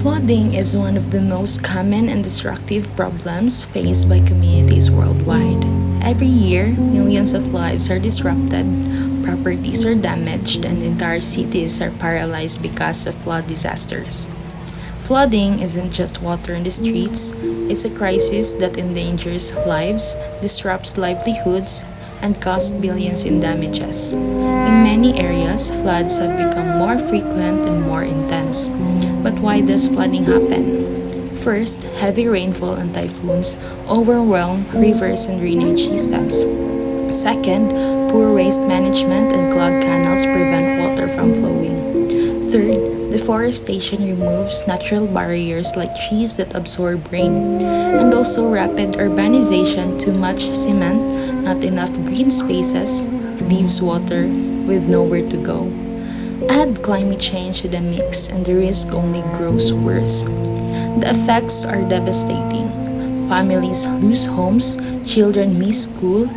Flooding is one of the most common and destructive problems faced by communities worldwide. Every year, millions of lives are disrupted, properties are damaged, and entire cities are paralyzed because of flood disasters. Flooding isn't just water in the streets, it's a crisis that endangers lives, disrupts livelihoods, and costs billions in damages. In many areas, floods have become more frequent and more intense. But why does flooding happen? First, heavy rainfall and typhoons overwhelm rivers and drainage systems. Second, poor waste management and clogged canals prevent water from flowing. Third, deforestation removes natural barriers like trees that absorb rain. And also rapid urbanization, too much cement, not enough green spaces, leaves water with nowhere to go. Add climate change to the mix and the risk only grows worse. The effects are devastating. Families lose homes, children miss school,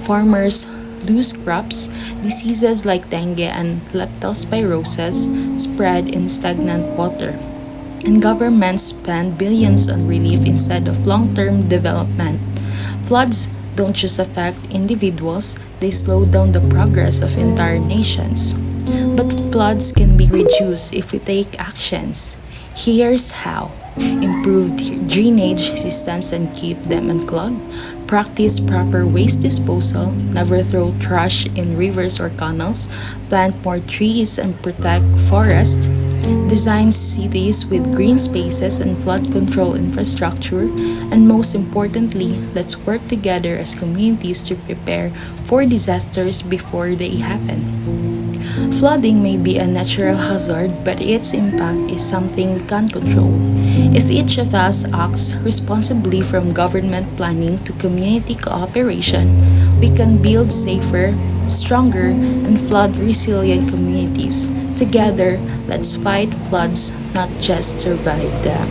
farmers lose crops, diseases like dengue and leptospirosis spread in stagnant water, and governments spend billions on relief instead of long-term development. Floods don't just affect individuals, they slow down the progress of entire nations. But floods can be reduced if we take actions. Here's how. Improve drainage systems and keep them unclogged. Practice proper waste disposal. Never throw trash in rivers or canals. Plant more trees and protect forests. Design cities with green spaces and flood control infrastructure. And most importantly, let's work together as communities to prepare for disasters before they happen. Flooding may be a natural hazard, but its impact is something we can't control. If each of us acts responsibly from government planning to community cooperation, we can build safer, stronger, and flood resilient communities. Together, let's fight floods, not just survive them.